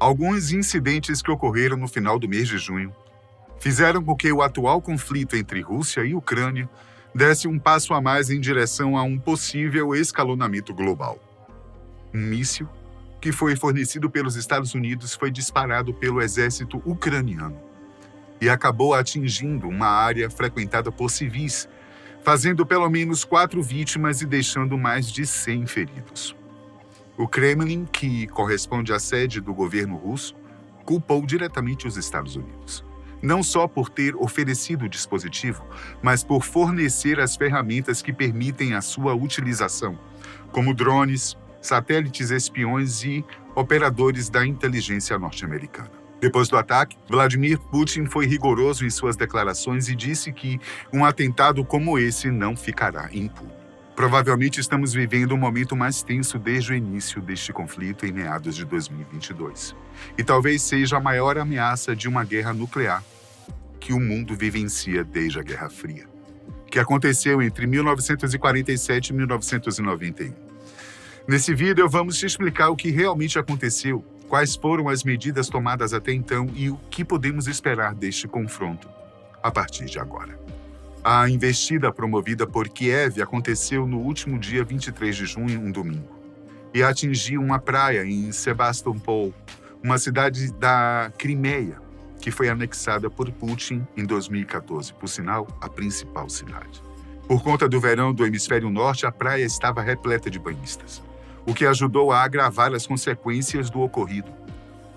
Alguns incidentes que ocorreram no final do mês de junho fizeram com que o atual conflito entre Rússia e Ucrânia desse um passo a mais em direção a um possível escalonamento global. Um míssil que foi fornecido pelos Estados Unidos foi disparado pelo exército ucraniano e acabou atingindo uma área frequentada por civis, fazendo pelo menos 4 vítimas e deixando mais de 100 feridos. O Kremlin, que corresponde à sede do governo russo, culpou diretamente os Estados Unidos, não só por ter oferecido o dispositivo, mas por fornecer as ferramentas que permitem a sua utilização, como drones, satélites espiões e operadores da inteligência norte-americana. Depois do ataque, Vladimir Putin foi rigoroso em suas declarações e disse que um atentado como esse não ficará impune. Provavelmente estamos vivendo o momento mais tenso desde o início deste conflito em meados de 2022. E talvez seja a maior ameaça de uma guerra nuclear que o mundo vivencia desde a Guerra Fria, que aconteceu entre 1947 e 1991. Nesse vídeo, vamos te explicar o que realmente aconteceu, quais foram as medidas tomadas até então e o que podemos esperar deste confronto a partir de agora. A investida promovida por Kiev aconteceu no último dia 23 de junho, um domingo, e atingiu uma praia em Sebastopol, uma cidade da Crimeia, que foi anexada por Putin em 2014, por sinal, a principal cidade. Por conta do verão do hemisfério norte, a praia estava repleta de banhistas, o que ajudou a agravar as consequências do ocorrido.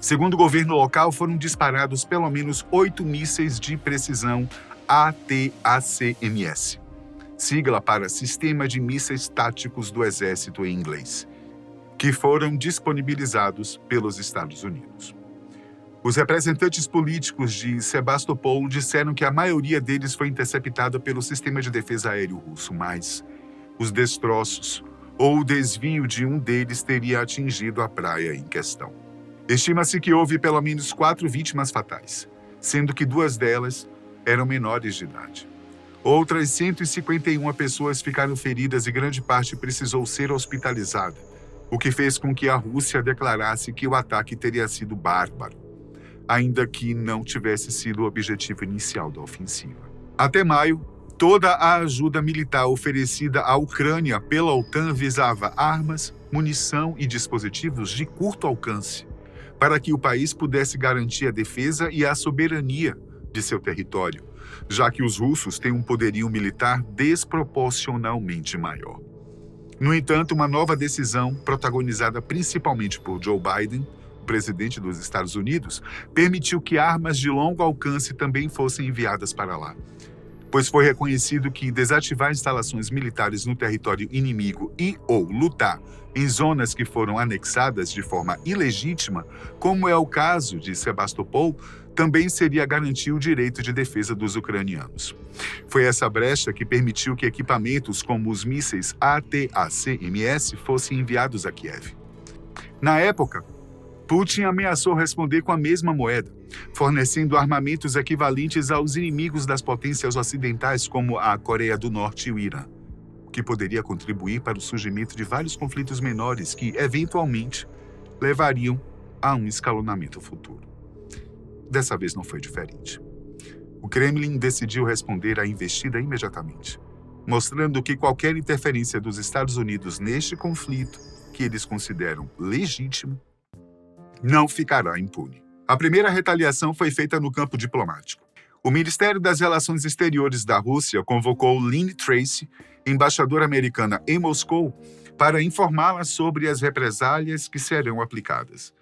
Segundo o governo local, foram disparados pelo menos 8 mísseis de precisão ATACMS, sigla para Sistema de Mísseis Táticos do Exército em inglês, que foram disponibilizados pelos Estados Unidos. Os representantes políticos de Sebastopol disseram que a maioria deles foi interceptada pelo sistema de defesa aéreo russo, mas os destroços ou o desvio de um deles teria atingido a praia em questão. Estima-se que houve pelo menos 4 vítimas fatais, sendo que 2 delas eram menores de idade. Outras 151 pessoas ficaram feridas e grande parte precisou ser hospitalizada, o que fez com que a Rússia declarasse que o ataque teria sido bárbaro, ainda que não tivesse sido o objetivo inicial da ofensiva. Até maio, toda a ajuda militar oferecida à Ucrânia pela OTAN visava armas, munição e dispositivos de curto alcance, para que o país pudesse garantir a defesa e a soberania de seu território, já que os russos têm um poderio militar desproporcionalmente maior. No entanto, uma nova decisão, protagonizada principalmente por Joe Biden, o presidente dos Estados Unidos, permitiu que armas de longo alcance também fossem enviadas para lá, pois foi reconhecido que desativar instalações militares no território inimigo e ou lutar em zonas que foram anexadas de forma ilegítima, como é o caso de Sebastopol, também seria garantir o direito de defesa dos ucranianos. Foi essa brecha que permitiu que equipamentos como os mísseis ATACMS fossem enviados a Kiev. Na época, Putin ameaçou responder com a mesma moeda, fornecendo armamentos equivalentes aos inimigos das potências ocidentais como a Coreia do Norte e o Irã, o que poderia contribuir para o surgimento de vários conflitos menores que, eventualmente, levariam a um escalonamento futuro. Dessa vez não foi diferente. O Kremlin decidiu responder à investida imediatamente, mostrando que qualquer interferência dos Estados Unidos neste conflito, que eles consideram legítimo, não ficará impune. A primeira retaliação foi feita no campo diplomático. O Ministério das Relações Exteriores da Rússia convocou Lynn Tracy, embaixadora americana em Moscou, para informá-la sobre as represálias que serão aplicadas,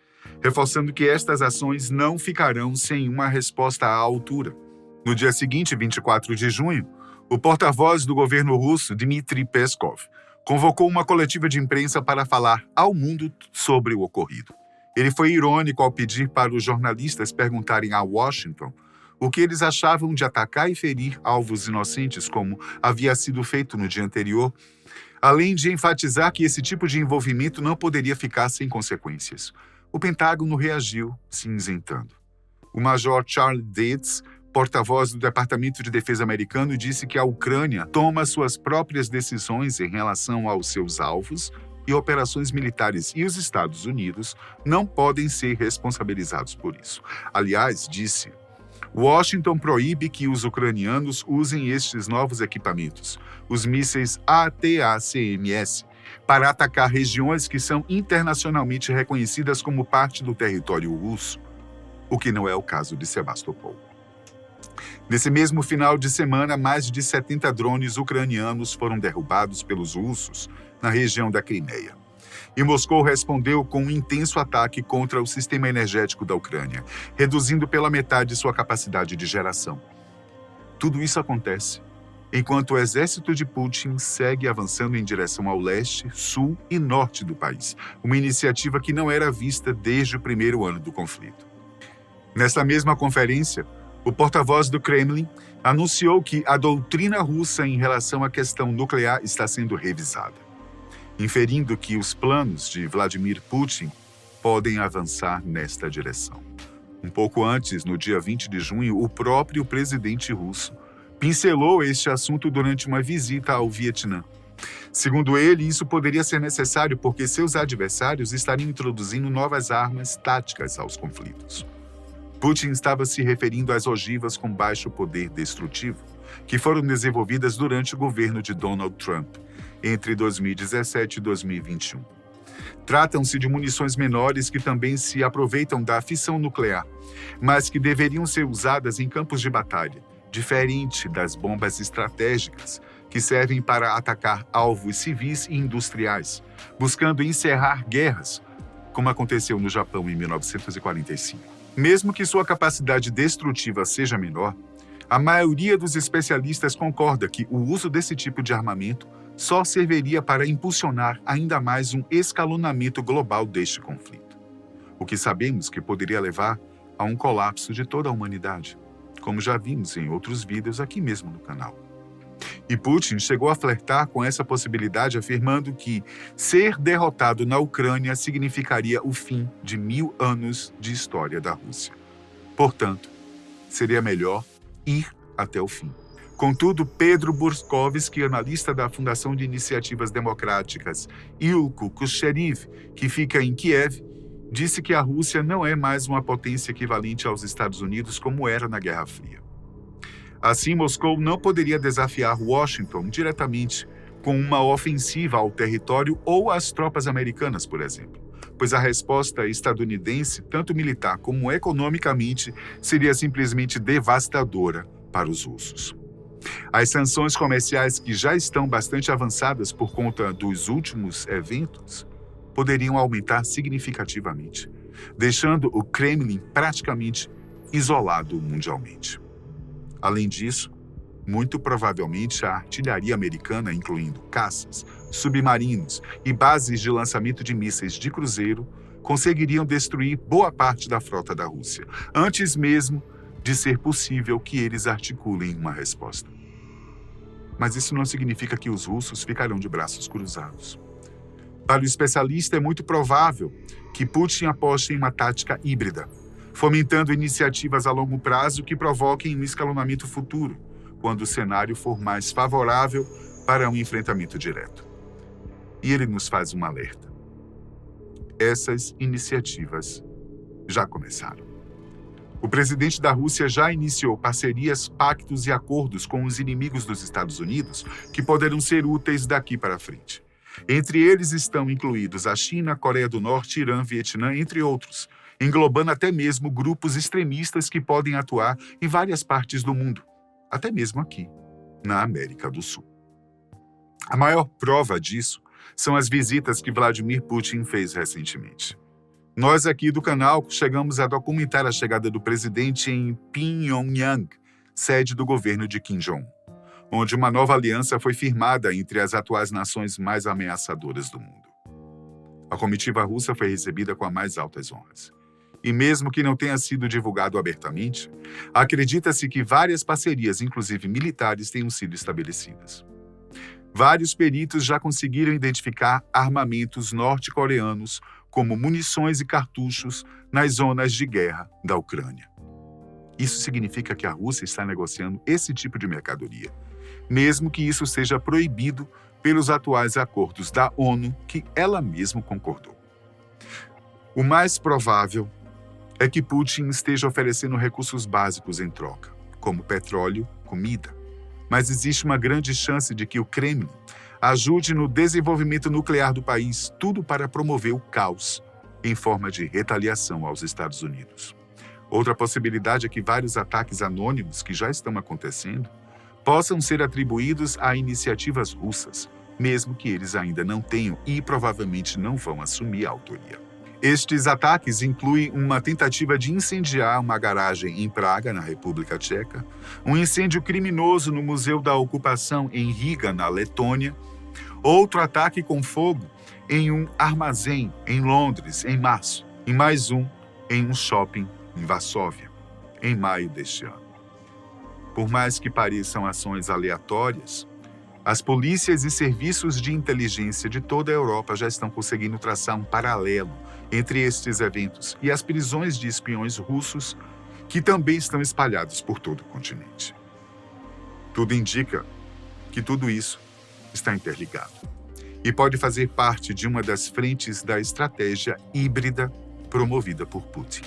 reforçando que estas ações não ficarão sem uma resposta à altura. No dia seguinte, 24 de junho, o porta-voz do governo russo, Dmitry Peskov, convocou uma coletiva de imprensa para falar ao mundo sobre o ocorrido. Ele foi irônico ao pedir para os jornalistas perguntarem a Washington o que eles achavam de atacar e ferir alvos inocentes, como havia sido feito no dia anterior, além de enfatizar que esse tipo de envolvimento não poderia ficar sem consequências. O Pentágono reagiu, se isentando. O major Charles Dietz, porta-voz do Departamento de Defesa americano, disse que a Ucrânia toma suas próprias decisões em relação aos seus alvos e operações militares, e os Estados Unidos não podem ser responsabilizados por isso. Aliás, disse, Washington proíbe que os ucranianos usem estes novos equipamentos, os mísseis ATACMS, para atacar regiões que são internacionalmente reconhecidas como parte do território russo, o que não é o caso de Sebastopol. Nesse mesmo final de semana, mais de 70 drones ucranianos foram derrubados pelos russos na região da Crimeia. E Moscou respondeu com um intenso ataque contra o sistema energético da Ucrânia, reduzindo pela metade sua capacidade de geração. Tudo isso acontece enquanto o exército de Putin segue avançando em direção ao leste, sul e norte do país, uma iniciativa que não era vista desde o primeiro ano do conflito. Nessa mesma conferência, o porta-voz do Kremlin anunciou que a doutrina russa em relação à questão nuclear está sendo revisada, inferindo que os planos de Vladimir Putin podem avançar nesta direção. Um pouco antes, no dia 20 de junho, o próprio presidente russo pincelou este assunto durante uma visita ao Vietnã. Segundo ele, isso poderia ser necessário porque seus adversários estariam introduzindo novas armas táticas aos conflitos. Putin estava se referindo às ogivas com baixo poder destrutivo, que foram desenvolvidas durante o governo de Donald Trump, entre 2017 e 2021. Tratam-se de munições menores que também se aproveitam da fissão nuclear, mas que deveriam ser usadas em campos de batalha, diferente das bombas estratégicas, que servem para atacar alvos civis e industriais, buscando encerrar guerras, como aconteceu no Japão em 1945. Mesmo que sua capacidade destrutiva seja menor, a maioria dos especialistas concorda que o uso desse tipo de armamento só serviria para impulsionar ainda mais um escalonamento global deste conflito, o que sabemos que poderia levar a um colapso de toda a humanidade, como já vimos em outros vídeos aqui mesmo no canal. E Putin chegou a flertar com essa possibilidade, afirmando que ser derrotado na Ucrânia significaria o fim de 1000 anos de história da Rússia. Portanto, seria melhor ir até o fim. Contudo, Pedro Burskovsky, analista da Fundação de Iniciativas Democráticas Ilko Kusheriv, que fica em Kiev, disse que a Rússia não é mais uma potência equivalente aos Estados Unidos como era na Guerra Fria. Assim, Moscou não poderia desafiar Washington diretamente com uma ofensiva ao território ou às tropas americanas, por exemplo, pois a resposta estadunidense, tanto militar como economicamente, seria simplesmente devastadora para os russos. As sanções comerciais, que já estão bastante avançadas por conta dos últimos eventos, poderiam aumentar significativamente, deixando o Kremlin praticamente isolado mundialmente. Além disso, muito provavelmente a artilharia americana, incluindo caças, submarinos e bases de lançamento de mísseis de cruzeiro, conseguiriam destruir boa parte da frota da Rússia, antes mesmo de ser possível que eles articulem uma resposta. Mas isso não significa que os russos ficarão de braços cruzados. Para o especialista, é muito provável que Putin aposte em uma tática híbrida, fomentando iniciativas a longo prazo que provoquem um escalonamento futuro, quando o cenário for mais favorável para um enfrentamento direto. E ele nos faz um alerta. Essas iniciativas já começaram. O presidente da Rússia já iniciou parcerias, pactos e acordos com os inimigos dos Estados Unidos que poderão ser úteis daqui para frente. Entre eles estão incluídos a China, Coreia do Norte, Irã, Vietnã, entre outros, englobando até mesmo grupos extremistas que podem atuar em várias partes do mundo, até mesmo aqui, na América do Sul. A maior prova disso são as visitas que Vladimir Putin fez recentemente. Nós aqui do canal chegamos a documentar a chegada do presidente em Pyongyang, sede do governo de Kim Jong-un, onde uma nova aliança foi firmada entre as atuais nações mais ameaçadoras do mundo. A comitiva russa foi recebida com as mais altas honras. E mesmo que não tenha sido divulgado abertamente, acredita-se que várias parcerias, inclusive militares, tenham sido estabelecidas. Vários peritos já conseguiram identificar armamentos norte-coreanos como munições e cartuchos nas zonas de guerra da Ucrânia. Isso significa que a Rússia está negociando esse tipo de mercadoria, mesmo que isso seja proibido pelos atuais acordos da ONU que ela mesma concordou. O mais provável é que Putin esteja oferecendo recursos básicos em troca, como petróleo, comida. Mas existe uma grande chance de que o Kremlin ajude no desenvolvimento nuclear do país, tudo para promover o caos em forma de retaliação aos Estados Unidos. Outra possibilidade é que vários ataques anônimos que já estão acontecendo possam ser atribuídos a iniciativas russas, mesmo que eles ainda não tenham e provavelmente não vão assumir a autoria. Estes ataques incluem uma tentativa de incendiar uma garagem em Praga, na República Tcheca, um incêndio criminoso no Museu da Ocupação em Riga, na Letônia, outro ataque com fogo em um armazém em Londres, em março, e mais um em um shopping em Varsóvia, em maio deste ano. Por mais que pareçam ações aleatórias, as polícias e serviços de inteligência de toda a Europa já estão conseguindo traçar um paralelo entre estes eventos e as prisões de espiões russos que também estão espalhados por todo o continente. Tudo indica que tudo isso está interligado e pode fazer parte de uma das frentes da estratégia híbrida promovida por Putin.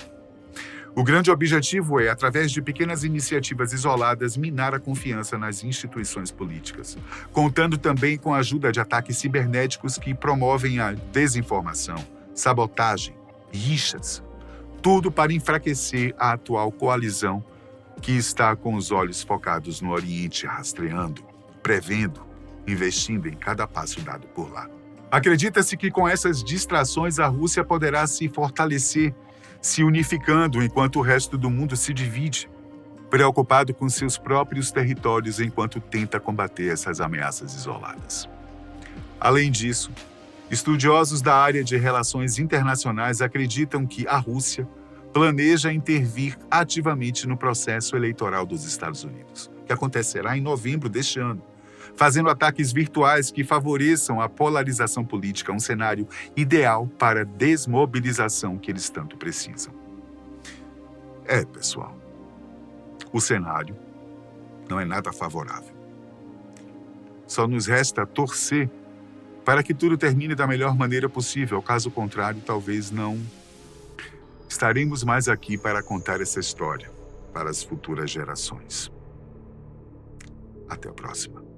O grande objetivo é, através de pequenas iniciativas isoladas, minar a confiança nas instituições políticas, contando também com a ajuda de ataques cibernéticos que promovem a desinformação, sabotagem, rixas, tudo para enfraquecer a atual coalizão que está com os olhos focados no Oriente, rastreando, prevendo, investindo em cada passo dado por lá. Acredita-se que com essas distrações a Rússia poderá se fortalecer, se unificando enquanto o resto do mundo se divide, preocupado com seus próprios territórios enquanto tenta combater essas ameaças isoladas. Além disso, estudiosos da área de relações internacionais acreditam que a Rússia planeja intervir ativamente no processo eleitoral dos Estados Unidos, que acontecerá em novembro deste ano, fazendo ataques virtuais que favoreçam a polarização política, um cenário ideal para a desmobilização que eles tanto precisam. Pessoal, o cenário não é nada favorável. Só nos resta torcer para que tudo termine da melhor maneira possível. Caso contrário, talvez não estaremos mais aqui para contar essa história para as futuras gerações. Até a próxima.